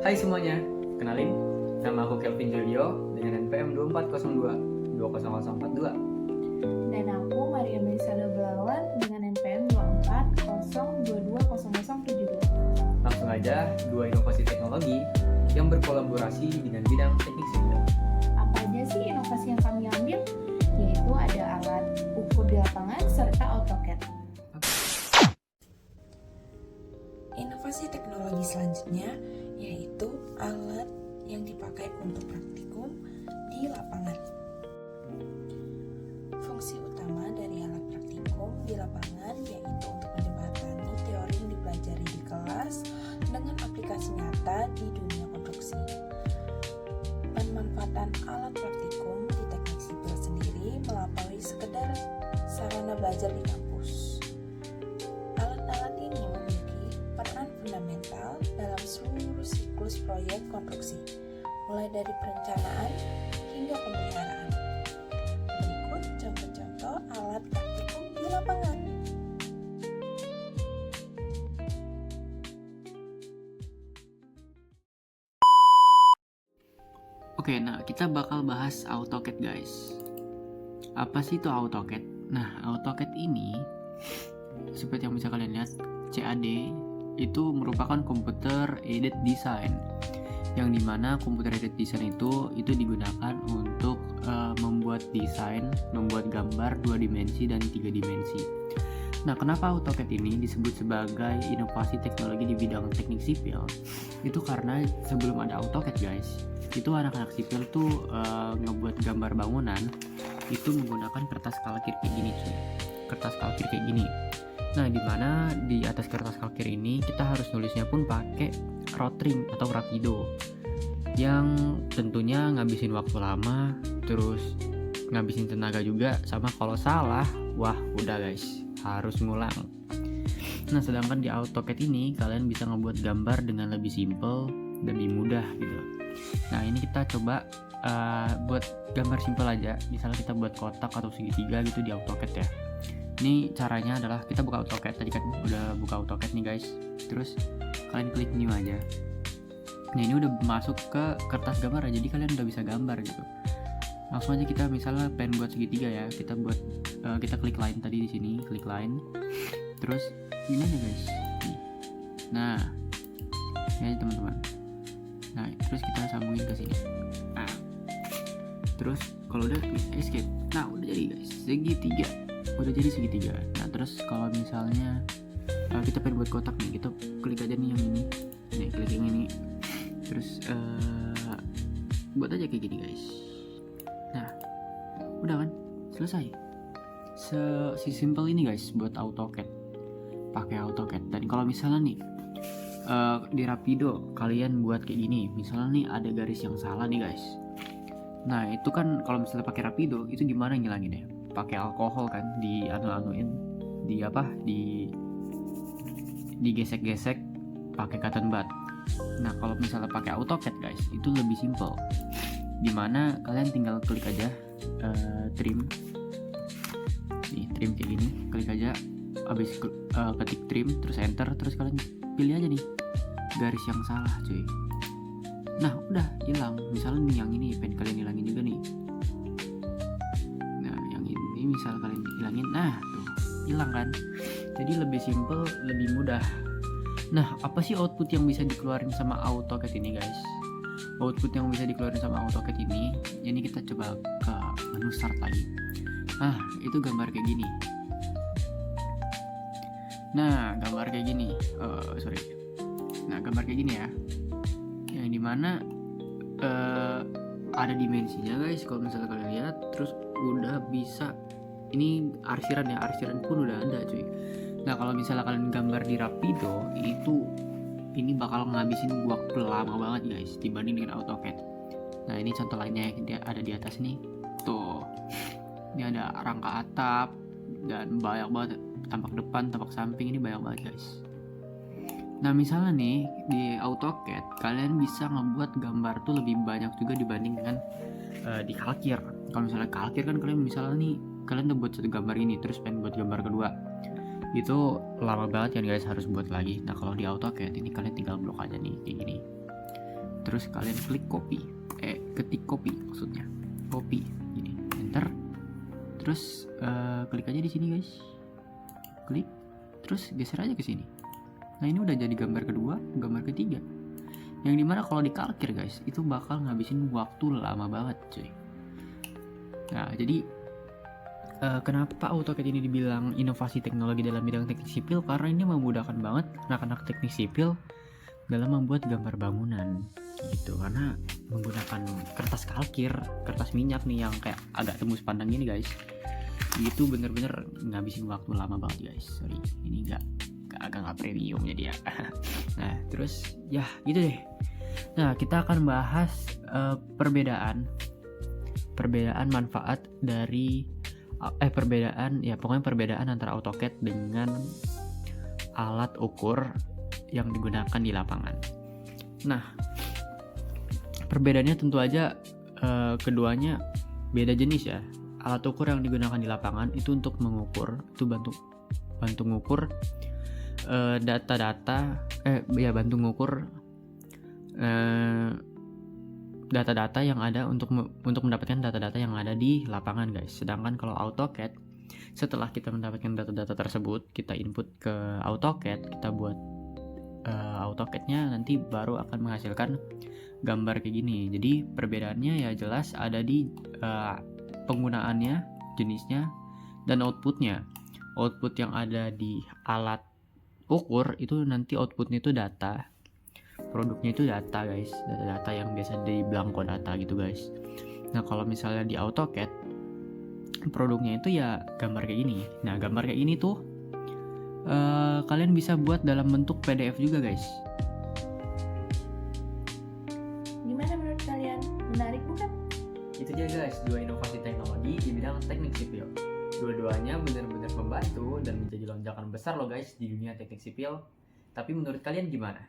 Hai semuanya, kenalin, nama aku Kelvin Julio dengan NPM 2402 20042. Dan aku Maria Melisada Belawan dengan NPM 2402200072. Langsung aja, dua inovasi teknologi yang berkolaborasi dengan bidang teknik sipil. Apa aja sih inovasi yang kami ambil? Yaitu ada alat ukur di lapangan serta AutoCAD. Inovasi teknologi selanjutnya yaitu alat yang dipakai untuk praktikum di lapangan. Fungsi utama dari alat praktikum di lapangan yaitu untuk menjembatani teori yang dipelajari di kelas dengan aplikasi nyata di dunia konstruksi. Pemanfaatan alat praktikum di teknik sipil sendiri melampaui sekedar sarana belajar di kampus. Alat-alat ini memiliki peran fundamental dalam seluruh siklus proyek konstruksi, mulai dari perencanaan hingga pemeliharaan. Berikut contoh-contoh alat praktikum di lapangan. Oke, nah kita bakal bahas AutoCAD guys. Apa sih itu AutoCAD? Nah, AutoCAD ini seperti yang bisa kalian lihat, CAD itu merupakan Computer Aided Design, yang dimana Computer Aided Design itu digunakan untuk membuat desain, membuat gambar 2 dimensi dan 3 dimensi. Nah, kenapa AutoCAD ini disebut sebagai inovasi teknologi di bidang teknik sipil? Itu karena sebelum ada AutoCAD guys, itu anak-anak sipil tuh ngebuat gambar bangunan itu menggunakan kertas kalkir kayak gini cuy. Kertas kalkir kayak gini. Nah, dimana di atas kertas kalkir ini kita harus nulisnya pun pakai rotring atau rapido, yang tentunya ngabisin waktu lama, terus ngabisin tenaga juga, sama kalau salah, wah udah guys, harus ngulang. Nah, sedangkan di AutoCAD ini kalian bisa ngebuat gambar dengan lebih simple, lebih mudah gitu. Nah, ini kita coba buat gambar simple aja. Misalnya kita buat kotak atau segitiga gitu di AutoCAD ya. Ini caranya adalah kita buka AutoCAD, tadi kan udah buka AutoCAD nih guys. Terus kalian klik new aja. Nah, ini udah masuk ke kertas gambar, jadi kalian udah bisa gambar gitu. Langsung aja kita misalnya pengen buat segitiga ya, kita buat kita klik line tadi di sini, klik line. Terus ini aja guys. Nih. Nah, ini aja teman-teman. Nah, terus kita sambungin ke sini. Nah, terus kalau udah klik escape. Nah, udah jadi guys, segitiga. Udah jadi segitiga. Nah, terus kalau misalnya kita pengen buat kotak nih, kita klik aja nih yang ini. Nih, klik yang ini. Terus buat aja kayak gini guys. Nah, udah kan? Selesai. Si simple ini guys buat AutoCAD. Pakai AutoCAD. Dan kalau misalnya nih di Rapido kalian buat kayak gini, misalnya nih ada garis yang salah nih guys. Nah, itu kan kalau misalnya pakai Rapido itu gimana ngilanginnya? Pakai alkohol kan, digesek-gesek pakai cotton bud. Nah, kalau misalnya pakai AutoCAD guys, itu lebih simple. Dimana kalian tinggal klik aja trim. Nih, trim kayak gini, klik aja, habis ketik trim, terus enter, terus kalian pilih aja nih garis yang salah cuy. Nah, udah hilang. Misalnya nih yang ini pengen kalian hilangin juga nih. Nah, yang ini misal kalian hilangin, nah tuh hilang kan. Jadi lebih simple, lebih mudah. Nah, apa sih output yang bisa dikeluarin sama AutoCAD ini guys? Output yang bisa dikeluarin sama AutoCAD ini kita coba ke menu start lagi. Nah, itu gambar kayak gini. Nah, gambar kayak gini. Nah, gambar kayak gini ya. Yang dimana ada dimensinya guys. Kalau misalnya kalian lihat, terus udah bisa. Ini arsiran ya, arsiran pun udah ada cuy. Nah, kalau misalnya kalian gambar di Rapido, ini bakal ngabisin waktu lama banget guys dibanding dengan AutoCAD. Nah, ini contoh lainnya yang dia ada di atas nih. Tuh. Ini ada rangka atap dan banyak banget, tampak depan, tampak samping, ini banyak banget guys. Nah, misalnya nih di AutoCAD kalian bisa ngebuat gambar tuh lebih banyak juga dibanding dengan di kalkir. Kalau misalnya kalkir kan kalian misalnya nih kalian udah buat satu gambar ini, terus pengen buat gambar kedua, itu lama banget kan guys, harus buat lagi. Nah, kalau di AutoCAD ini kalian tinggal blok aja nih kayak gini. terus kalian klik copy, ketik copy maksudnya, copy ini, enter, terus klik aja di sini guys, klik, terus geser aja ke sini. Nah ini udah jadi gambar kedua, gambar ketiga, yang dimana kalau dikalkir guys itu bakal ngabisin waktu lama banget cuy. Nah jadi kenapa AutoCAD ini dibilang inovasi teknologi dalam bidang teknik sipil, karena ini memudahkan banget anak-anak teknik sipil dalam membuat gambar bangunan gitu, karena menggunakan kertas kalkir, kertas minyak nih yang kayak agak tembus pandang gini guys, itu bener-bener ngabisin waktu lama banget guys. Sorry, ini agak nggak premium jadi ya. Nah terus ya gitu deh. Nah kita akan bahas perbedaan manfaat dari perbedaan antara AutoCAD dengan alat ukur yang digunakan di lapangan. Nah perbedaannya tentu aja keduanya beda jenis ya. Alat ukur yang digunakan di lapangan itu untuk mengukur, itu bantu ngukur bantu ngukur data-data yang ada untuk mendapatkan data-data yang ada di lapangan guys. Sedangkan kalau AutoCAD, setelah kita mendapatkan data-data tersebut, kita input ke AutoCAD, kita buat AutoCAD-nya nanti baru akan menghasilkan gambar kayak gini. Jadi perbedaannya ya jelas ada di penggunaannya, jenisnya, dan outputnya. Output yang ada di alat ukur itu nanti outputnya itu data, produknya itu data guys, data-data yang biasa di blanko data gitu guys. Nah kalau misalnya di AutoCAD, produknya itu ya gambar kayak gini. Nah gambar kayak gini tuh kalian bisa buat dalam bentuk PDF juga guys. Gimana menurut kalian? Menarik bukan? Itu dia guys, dua inovasi teknologi di bidang teknik sipil. Dua-duanya benar-benar membantu dan menjadi lonjakan besar loh guys di dunia teknik sipil. Tapi menurut kalian gimana?